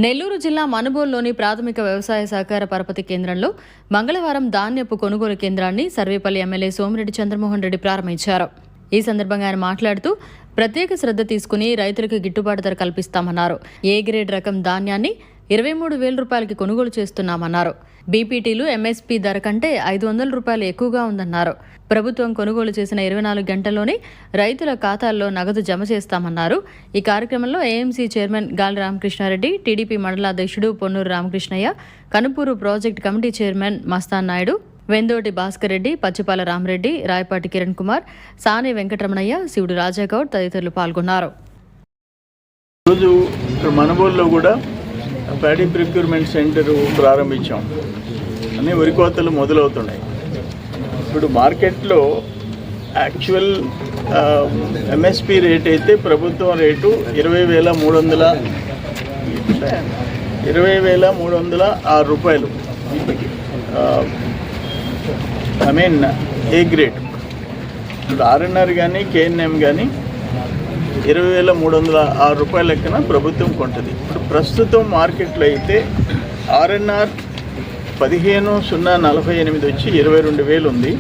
నెల్లూరు జిల్లా మనుబోలులోని ప్రాథమిక వ్యవసాయ సహకార పరపతి కేంద్రంలో మంగళవారం ధాన్యపు కొనుగోలు కేంద్రాన్ని సర్వేపల్లి ఎమ్మెల్యే సోమిరెడ్డి చంద్రమోహన్ రెడ్డి ప్రారంభించారు. ఈ సందర్భంగా ఆయన మాట్లాడుతూ ప్రత్యేక శ్రద్ధ తీసుకుని రైతులకు గిట్టుబాటు ధర కల్పిస్తామన్నారు. ఏ గ్రేడ్ రకం ధాన్యాన్ని 23,000 రూపాయలకి కొనుగోలు చేస్తున్నామన్నారు. బీపీటీలు ఎంఎస్పీ ధర కంటే 500 రూపాయలు ఎక్కువగా ఉందన్నారు. ప్రభుత్వం కొనుగోలు చేసిన 24 గంటల్లోనే రైతుల ఖాతాల్లో నగదు జమ చేస్తామన్నారు. ఈ కార్యక్రమంలో ఏఎంసీ చైర్మన్ గాలి రామకృష్ణారెడ్డి, టీడీపీ మండల అధ్యక్షుడు Ponnuru Ramakrishnayya, Kanupuru project committee chairman Mastan Naidu, Vendoti Bhaskar Reddy, Pachipala Ramareddy, Rayapati Kiran Kumar, Sani Venkataramanayya, శివుడు రాజాగౌడ్ తదితరులు పాల్గొన్నారు. మనబోలులో కూడా ప్యాడీ ప్రొక్యూర్మెంట్ సెంటర్ ప్రారంభించాం. అన్ని వరి కోతలు మొదలవుతున్నాయి. ఇప్పుడు మార్కెట్లో యాక్చువల్ ఎంఎస్పి రేట్ అయితే ప్రభుత్వం రేటు 20,306 రూపాయలు. ఏ గ్రేడ్ ఇప్పుడు ఆర్ఎన్ఆర్ కానీ కేఎన్ఎం కానీ 20,306 రూపాయల లెక్కన ప్రభుత్వం కొంటుంది. ఇప్పుడు ప్రస్తుతం మార్కెట్లో అయితే ఆర్ఎన్ఆర్ 15,048 వచ్చి 22,000 ఉంది.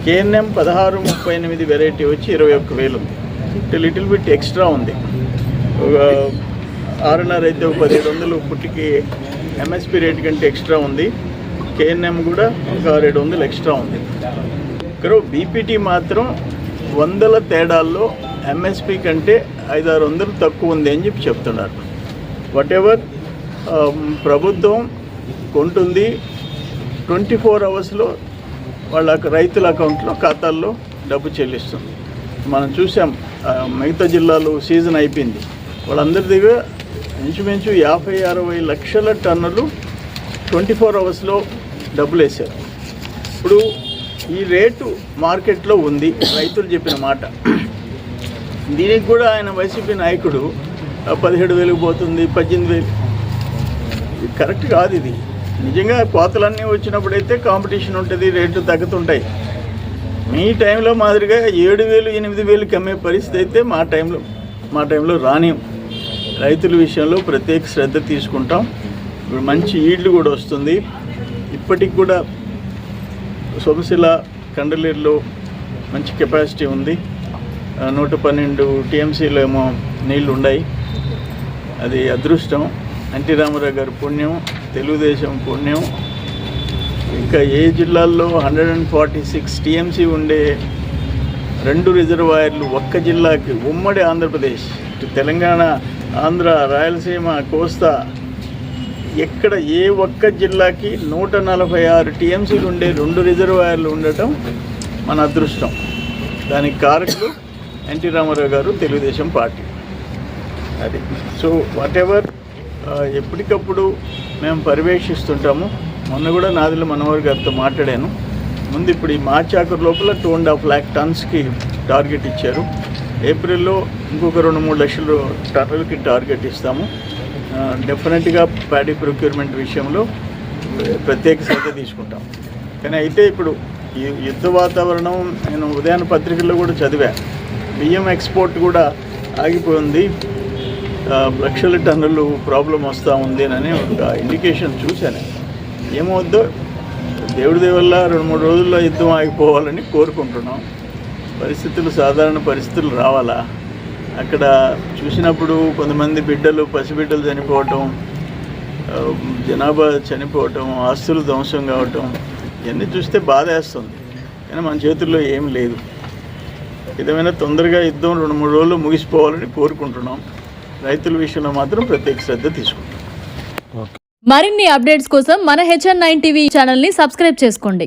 కేఎన్ఎం 16,38 వెరైటీ వచ్చి 21,000 ఉంది. లిటిల్ బిట్ ఎక్స్ట్రా ఉంది. ఆర్ఎన్ఆర్ అయితే 1,700 పుట్టికి ఎంఎస్పి రేట్ కంటే ఎక్స్ట్రా ఉంది. కేఎన్ఎం కూడా ఒక 200 ఎక్స్ట్రా ఉంది. ఇక్కడ బీపీటీ మాత్రం 100 తేడాల్లో ఎంఎస్పి కంటే 500-600 తక్కువ ఉంది అని చెప్తున్నారు. వాటెవర్ ప్రభుత్వం కొంటుంది 24 అవర్స్లో వాళ్ళ రైతుల అకౌంట్లో ఖాతాల్లో డబ్బు చెల్లిస్తుంది. మనం చూసాం మిగతా జిల్లాలో సీజన్ అయిపోయింది, వాళ్ళందరి దగ్గర ఇంచుమించు 50-60 లక్షల టన్నులు 24 అవర్స్లో డబ్బులు వేశారు. ఇప్పుడు ఈ రేటు మార్కెట్లో ఉంది, రైతులు చెప్పిన మాట. దీనికి కూడా ఆయన వైసీపీ నాయకుడు 17,000 పోతుంది, 18,000 కరెక్ట్ కాదు. ఇది నిజంగా కోతలన్నీ వచ్చినప్పుడైతే కాంపిటీషన్ ఉంటుంది, రేట్లు తగ్గుతుంటాయి. మీ టైంలో మాదిరిగా 7,000-8,000కి అమ్మే పరిస్థితి అయితే మా టైంలో రానియం. రైతుల విషయంలో ప్రత్యేక శ్రద్ధ తీసుకుంటాం. ఇప్పుడు మంచి ఈల్డ్ కూడా వస్తుంది. ఇప్పటికి కూడా సొమశిల కండలేరులో మంచి కెపాసిటీ ఉంది. 112 టీఎంసీలో ఏమో నీళ్లు ఉన్నాయి. అది అదృష్టం, ఎన్టీ రామారావు గారి పుణ్యం, తెలుగుదేశం పుణ్యం. ఇంకా ఏ జిల్లాల్లో 146 టీఎంసీ ఉండే 2 రిజర్వాయర్లు ఒక్క జిల్లాకి, ఉమ్మడి ఆంధ్రప్రదేశ్, తెలంగాణ, ఆంధ్ర, రాయలసీమ, కోస్తా, ఎక్కడ ఏ ఒక్క జిల్లాకి 146 టీఎంసీలు ఉండే 2 రిజర్వాయర్లు ఉండటం మన అదృష్టం. దానికి కారకులు ఎన్టీ రామారావు గారు, తెలుగుదేశం పార్టీ. అది సో వాటెవర్ ఎప్పటికప్పుడు మేము పర్యవేక్షిస్తుంటాము. మొన్న కూడా నాదిల మనోహర్ గారితో మాట్లాడాను. ముందు ఇప్పుడు ఈ మార్చి ఆఖరు లోపల 2.5 lakh టన్స్కి టార్గెట్ ఇచ్చారు. ఏప్రిల్లో ఇంకొక 2-3 లక్షల టన్నులకి టార్గెట్ ఇస్తాము. డెఫినెట్గా ప్యాడీ ప్రొక్యూర్మెంట్ విషయంలో ప్రత్యేక శ్రద్ధ తీసుకుంటాం. కానీ అయితే ఇప్పుడు ఈ యుద్ధ వాతావరణం, నేను ఉదయాన పత్రికల్లో కూడా చదివా, బియ్యం ఎక్స్పోర్ట్ కూడా ఆగిపోయింది, లక్షల టన్నులు ప్రాబ్లం వస్తూ ఉంది అని ఒక ఇండికేషన్ చూశాను. ఏమవుద్దో దేవుడి వల్ల 2-3 రోజుల్లో యుద్ధం ఆగిపోవాలని కోరుకుంటున్నాం. పరిస్థితులు సాధారణ పరిస్థితులు రావాలా? అక్కడ చూసినప్పుడు కొంతమంది బిడ్డలు, పసిబిడ్డలు చనిపోవటం, జనాభా చనిపోవటం, ఆస్తులు ధ్వంసం కావటం, ఇవన్నీ చూస్తే బాధేస్తుంది. కానీ మన చేతుల్లో ఏం లేదు. ఏదేమైనా తొందరగా యుద్ధం 2-3 రోజులు ముగిసిపోవాలని కోరుకుంటున్నాం. రైతుల విషయంలో మాత్రం ప్రత్యేక శ్రద్ధ తీసుకుంటాం. మరిన్ని అప్డేట్స్ కోసం మన HN9 టీవీ ఛానల్ని సబ్స్క్రైబ్ చేసుకోండి.